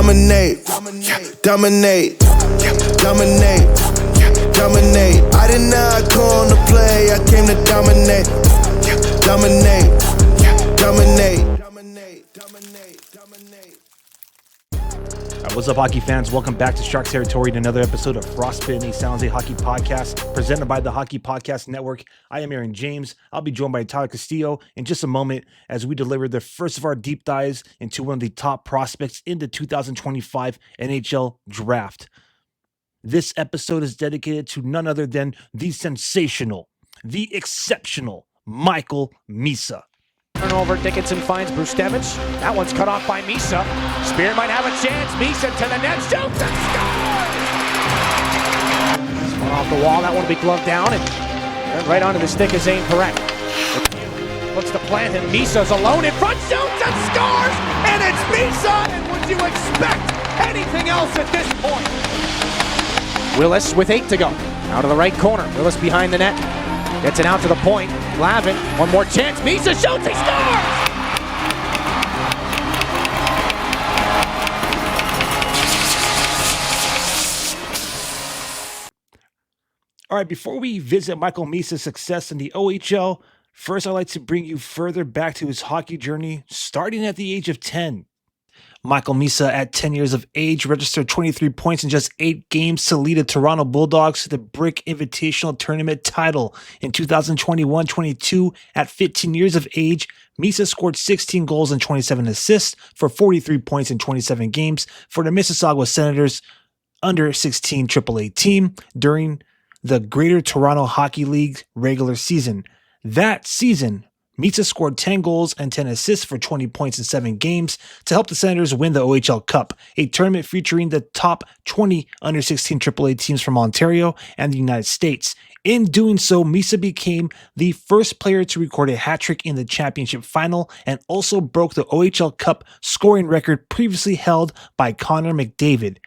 Dominate, dominate, dominate, dominate. I did not come to play, I came to dominate, dominate, dominate, dominate, dominate, dominate. What's up, hockey fans? Welcome back to Shark Territory to another episode of Frostbitten, a San Jose hockey podcast presented by the Hockey Podcast Network. I am Aaron James. I'll be joined by Tyler Castillo in just a moment as we deliver the first of our deep dives into one of the top prospects in the 2025 NHL Draft. This episode is dedicated to none other than the sensational, the exceptional Michael Misa. Turnover, Dickinson finds Brustevich. That one's cut off by Misa. Spear might have a chance. Misa to the net, shoots and scores! This one off the wall, that one will be gloved down and right onto the stick is aimed correct. Looks to plant him. Misa's alone in front, shoots and scores! And it's Misa! And would you expect anything else at this point? Willis with 8 to go. Out of the right corner. Willis behind the net. Gets it out to the point. Lavin, one more chance. Misa shoots, he scores! All right, before we visit Michael Misa's success in the OHL, first I'd like to bring you further back to his hockey journey, starting at the age of 10. Michael Misa, at 10 years of age, registered 23 points in just 8 games to lead the Toronto Bulldogs to the Brick Invitational Tournament title. In 2021-22, at 15 years of age, Misa scored 16 goals and 27 assists for 43 points in 27 games for the Mississauga Senators under-16 AAA team during the Greater Toronto Hockey League regular season. That season, Misa scored 10 goals and 10 assists for 20 points in 7 games to help the Senators win the OHL Cup, a tournament featuring the top 20 under-16 AAA teams from Ontario and the United States. In doing so, Misa became the first player to record a hat-trick in the championship final and also broke the OHL Cup scoring record previously held by Connor McDavid.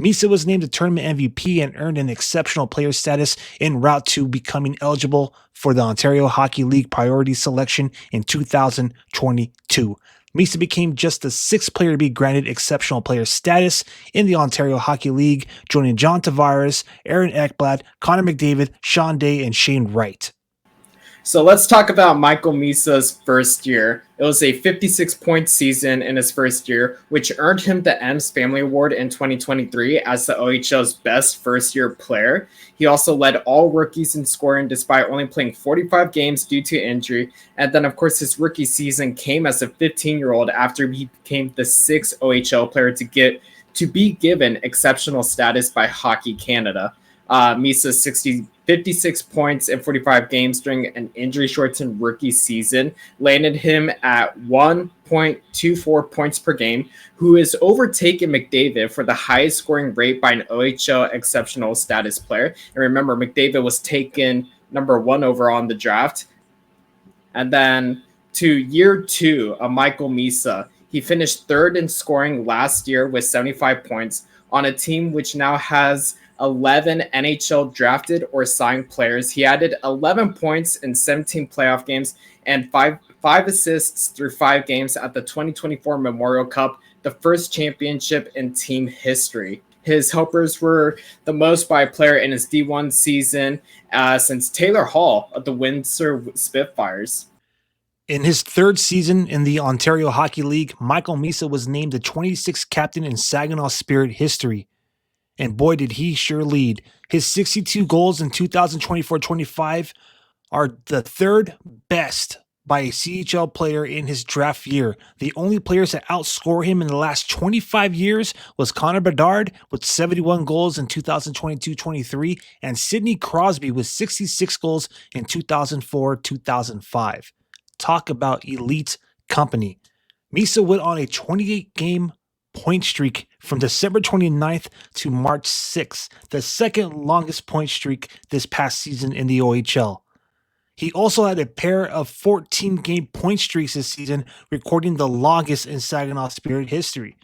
Misa was named the tournament MVP and earned an exceptional player status en route to becoming eligible for the Ontario Hockey League priority selection in 2022. Misa became just the 6th player to be granted exceptional player status in the Ontario Hockey League, joining John Tavares, Aaron Ekblad, Connor McDavid, Sean Day, and Shane Wright. So let's talk about Michael Misa's first year. It was a 56-point season in his first year, which earned him the M's Family Award in 2023 as the OHL's best first-year player. He also led all rookies in scoring despite only playing 45 games due to injury. And then, of course, his rookie season came as a 15-year-old after he became the 6th OHL player to be given exceptional status by Hockey Canada. Misa's 56 points in 45 games during an injury-shortened rookie season landed him at 1.24 points per game, who has overtaken McDavid for the highest scoring rate by an OHL exceptional status player. And remember, McDavid was taken number 1 overall in the draft. And then to year 2 of Michael Misa, he finished 3rd in scoring last year with 75 points on a team which now has 11 NHL drafted or signed players. He added 11 points in 17 playoff games and five assists through 5 games at the 2024 Memorial Cup, the first championship in team history. His helpers were the most by a player in his D1 season since Taylor Hall of the Windsor Spitfires. In his 3rd season in the Ontario Hockey League, Michael Misa was named the 26th captain in Saginaw Spirit history. And boy, did he sure lead. His 62 goals in 2024-25 are the 3rd best by a CHL player in his draft year. The only players to outscore him in the last 25 years was Connor Bedard with 71 goals in 2022-23 and Sidney Crosby with 66 goals in 2004-2005. Talk about elite company. Misa went on a 28-game point streak from December 29th to March 6th, the 2nd longest point streak this past season in the OHL. He also had a pair of 14-game point streaks this season, recording the longest in Saginaw Spirit history.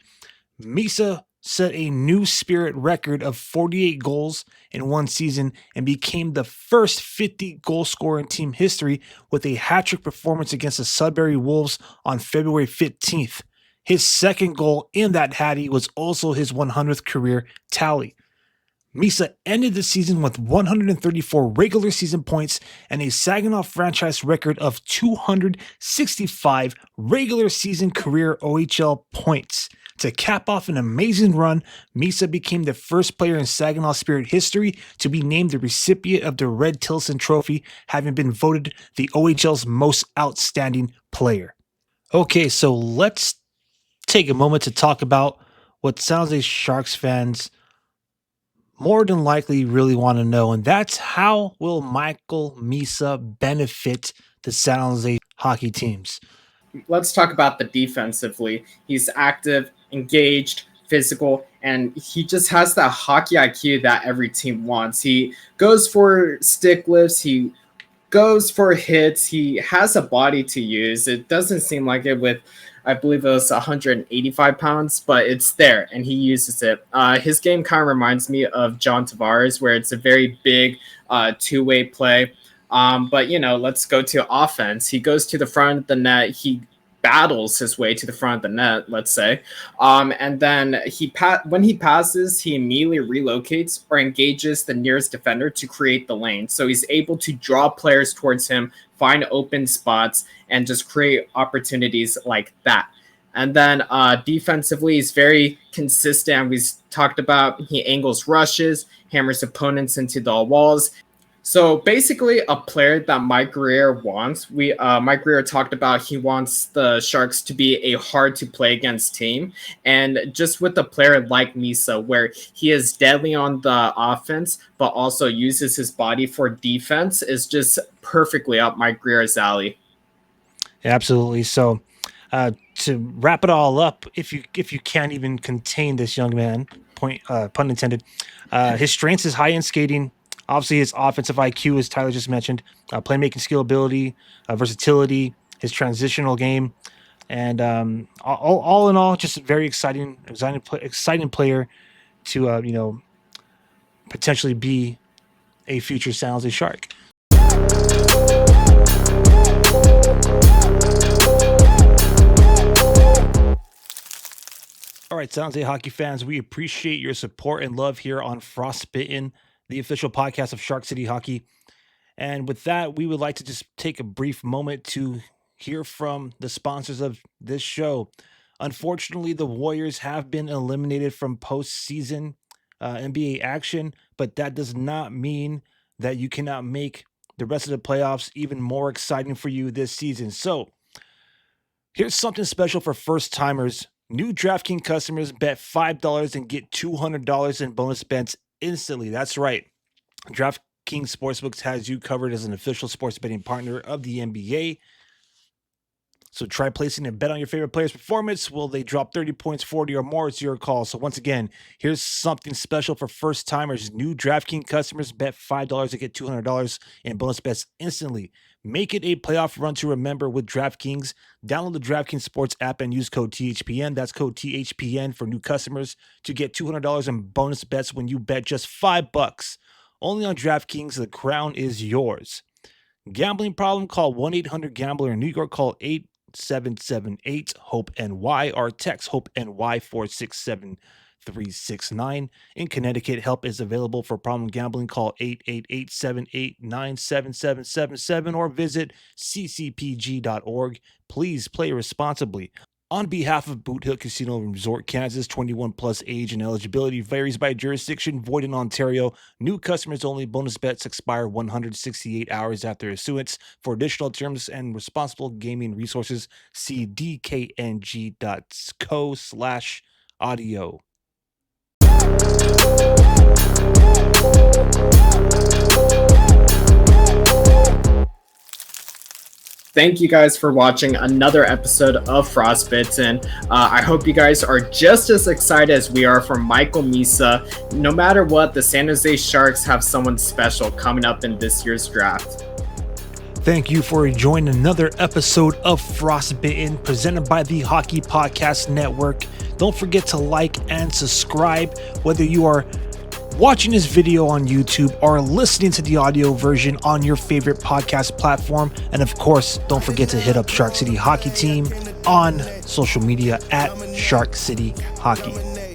Misa set a new Spirit record of 48 goals in one season and became the first 50-goal scorer in team history with a hat-trick performance against the Sudbury Wolves on February 15th. His second goal in that Hattie was also his 100th career tally. Misa ended the season with 134 regular season points and a Saginaw franchise record of 265 regular season career OHL points. To cap off an amazing run, Misa became the first player in Saginaw Spirit history to be named the recipient of the Red Tilson Trophy, having been voted the OHL's most outstanding player. Okay, so let's take a moment to talk about what San Jose Sharks fans more than likely really want to know, and that's how will Michael Misa benefit the San Jose hockey teams? Let's talk about the defensively. He's active, engaged, physical, and he just has that hockey IQ that every team wants. He goes for stick lifts, he goes for hits, he has a body to use. It doesn't seem like it with, I believe it was 185 pounds, but it's there and he uses it. His game kind of reminds me of John Tavares, where it's a very big two-way play. But, let's go to offense. He goes to the front of the net. He battles his way to the front of the net, let's say. And then when he passes, he immediately relocates or engages the nearest defender to create the lane. So he's able to draw players towards him, find open spots, and just create opportunities like that. And then defensively, he's very consistent. We've talked about he angles rushes, hammers opponents into the walls. So basically a player that Mike Greer wants. Mike Greer talked about he wants the Sharks to be a hard to play against team. And just with a player like Misa, where he is deadly on the offense, but also uses his body for defense, is just perfectly up Mike Greer's alley. Absolutely. So to wrap it all up, if you can't even contain this young man, pun intended, his strengths is high-end skating. Obviously, his offensive IQ, as Tyler just mentioned, playmaking skill ability, versatility, his transitional game, and all in all, just a very exciting player to potentially be a future San Jose Shark. All right, San Jose hockey fans, we appreciate your support and love here on Frostbitten, the official podcast of Shark City Hockey. And with that, we would like to just take a brief moment to hear from the sponsors of this show. Unfortunately, the Warriors have been eliminated from postseason NBA action, but that does not mean that you cannot make the rest of the playoffs even more exciting for you this season. So here's something special for first-timers. New DraftKings customers bet $5 and get $200 in bonus bets instantly. That's right. DraftKings Sportsbooks has you covered as an official sports betting partner of the NBA. So try placing a bet on your favorite player's performance. Will they drop 30 points, 40 or more? It's your call. So once again, here's something special for first timers. New DraftKings customers bet $5 to get $200 in bonus bets instantly. Make it a playoff run to remember with DraftKings. Download the DraftKings Sports app and use code THPN. That's code THPN for new customers to get $200 in bonus bets when you bet just $5. Only on DraftKings, the crown is yours. Gambling problem? Call 1-800-GAMBLER. In New York, call 877-8-HOPE-NY or text HOPE-NY 467-369. In Connecticut, help is available for problem gambling. Call 888-789-7777 or visit ccpg.org. Please play responsibly. On behalf of Boot Hill Casino and Resort, Kansas, 21 plus age and eligibility varies by jurisdiction, void in Ontario. New customers only. Bonus bets expire 168 hours after issuance. For additional terms and responsible gaming resources, see dkng.co/audio. Thank you guys for watching another episode of Frostbitten. I hope you guys are just as excited as we are for Michael Misa. No matter what, the San Jose Sharks have someone special coming up in this year's draft. Thank you for joining another episode of Frostbitten, presented by the Hockey Podcast Network. Don't forget to like and subscribe, whether you are watching this video on YouTube or listening to the audio version on your favorite podcast platform. And of course, don't forget to hit up Shark City Hockey Team on social media at Shark City Hockey.